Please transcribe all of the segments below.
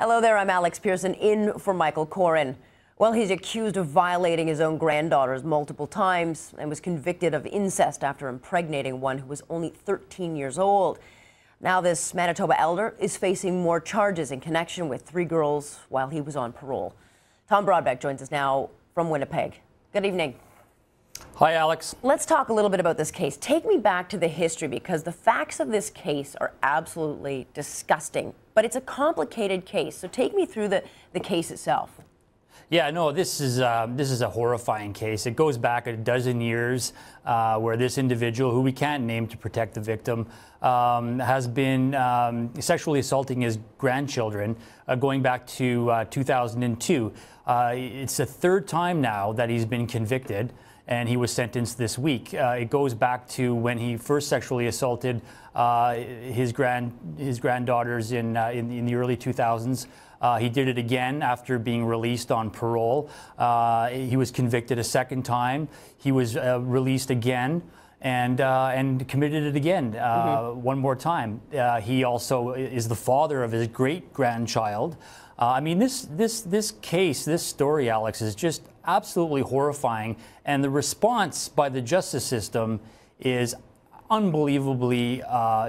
Hello there, I'm Alex Pearson in for Michael Corin. Well, he's accused of violating his own granddaughters multiple times and was convicted of incest after impregnating one who was only 13 years old. Now this Manitoba elder is facing more charges in connection with 3 girls while he was on parole. Tom Broadbeck joins us now from Winnipeg. Good evening. Hi, Alex. Let's talk a little bit about this case. Take me back to the history, because the facts of this case are absolutely disgusting, but it's a complicated case. So take me through the case itself. Yeah, no, this is a horrifying case. It goes back a dozen years where this individual, who we can't name to protect the victim, has been sexually assaulting his grandchildren going back to 2002. It's the 3rd time now that he's been convicted, and he was sentenced this week. It goes back to when he first sexually assaulted his granddaughters in the early 2000s. He did it again after being released on parole. He was convicted a 2nd time. He was released again and committed it again one more time. He also is the father of his great-grandchild. I mean, this case, this story, Alex, is just absolutely horrifying, and the response by the justice system is unbelievably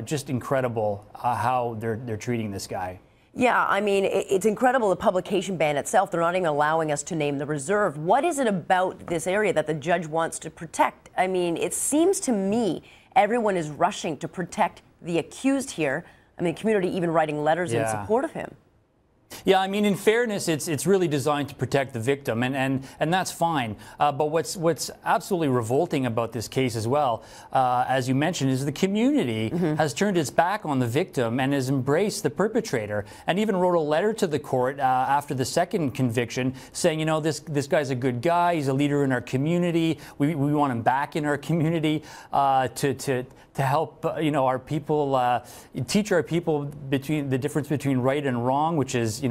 just incredible how they're treating this guy. Yeah, I mean, it's incredible, the publication ban itself. They're not even allowing us to name the reserve. What is it about this area that the judge wants to protect? I mean, it seems to me everyone is rushing to protect the accused here. I mean, the community even writing letters in support of him. Yeah, I mean, in fairness, it's really designed to protect the victim, and that's fine. But what's absolutely revolting about this case as well, as you mentioned, is the community has turned its back on the victim and has embraced the perpetrator, and even wrote a letter to the court after the 2nd conviction saying, you know, this guy's a good guy, he's a leader in our community, we want him back in our community to help our people, teach our people the difference between right and wrong, which is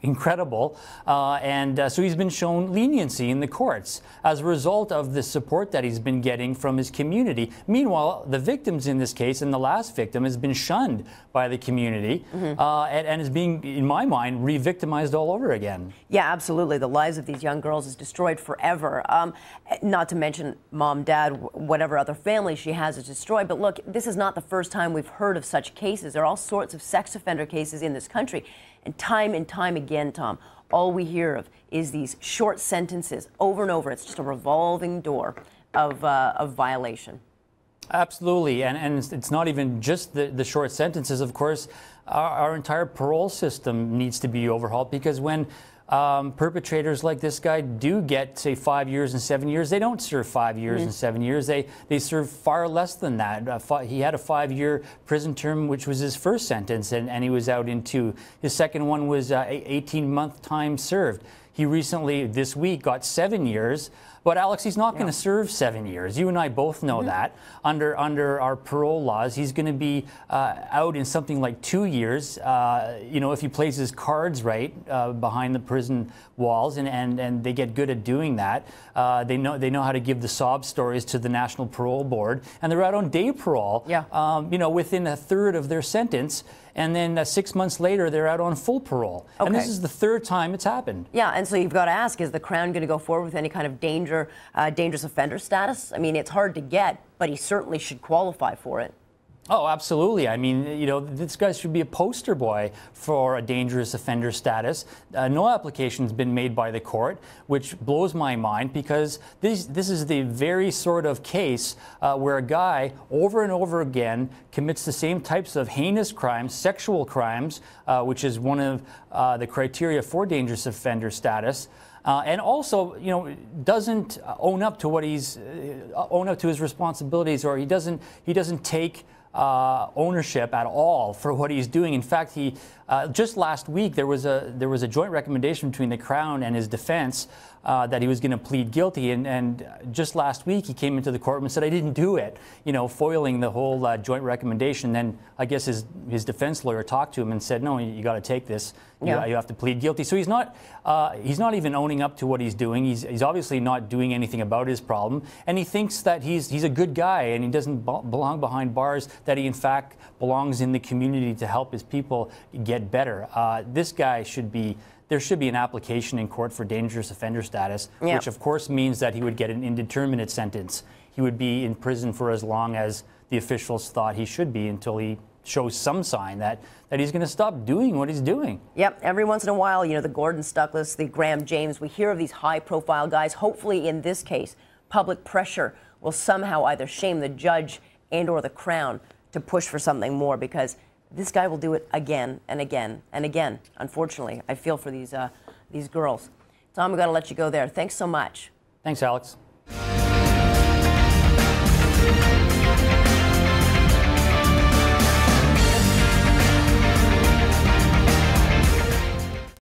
incredible. So he's been shown leniency in the courts as a result of the support that he's been getting from his community. Meanwhile, the victims in this case, and the last victim, has been shunned by the community and is being, in my mind, re-victimized all over again. Yeah, absolutely. The lives of these young girls is destroyed forever. Not to mention mom, dad, whatever other family she has is destroyed. But look, this is not the first time we've heard of such cases. There are all sorts of sex offender cases in this country. And time again, Tom, all we hear of is these short sentences over and over. It's just a revolving door of violation. Absolutely. And it's not even just the short sentences. Of course, our entire parole system needs to be overhauled, because when perpetrators like this guy do get, say, 5 years and 7 years, they don't serve 5 years and 7 years. They serve far less than that. He had a 5-year prison term, which was his first sentence, and he was out in 2. His second one was 18-month time served. He recently, this week, got 7 years. But Alex, he's not going to serve 7 years. You and I both know that. Under our parole laws, he's going to be out in something like 2 years. If he plays his cards right behind the prison walls, and they get good at doing that. They know how to give the sob stories to the National Parole Board, and they're out on day parole. Within a third of their sentence. And then 6 months later, they're out on full parole. Okay. And this is the 3rd time it's happened. Yeah, and so you've got to ask, is the Crown going to go forward with any kind of dangerous offender status? I mean, it's hard to get, but he certainly should qualify for it. Oh, absolutely. I mean, this guy should be a poster boy for a dangerous offender status. No application's been made by the court, which blows my mind, because this is the very sort of case where a guy over and over again commits the same types of heinous crimes, sexual crimes, which is one of the criteria for dangerous offender status. And also, doesn't own up to what own up to his responsibilities, or he doesn't take ownership at all for what he's doing. In fact, he just last week there was a joint recommendation between the Crown and his defense that he was going to plead guilty, and just last week he came into the courtroom and said, I didn't do it, foiling the whole joint recommendation. Then I guess his defense lawyer talked to him and said, no, you got to take this. You have to plead guilty. So he's not even owning up to what he's doing. He's obviously not doing anything about his problem, and he thinks that he's a good guy and he doesn't belong behind bars, that he in fact belongs in the community to help his people get get better. This guy should be. There should be an application in court for dangerous offender status, which of course means that he would get an indeterminate sentence. He would be in prison for as long as the officials thought he should be until he shows some sign that he's going to stop doing what he's doing. Yep, every once in a while, you know, the Gordon Stuckless, the Graham James, we hear of these high-profile guys. Hopefully, in this case, public pressure will somehow either shame the judge and or the Crown to push for something more, because this guy will do it again and again and again. Unfortunately, I feel for these girls. Tom, we've got to let you go there. Thanks so much. Thanks, Alex.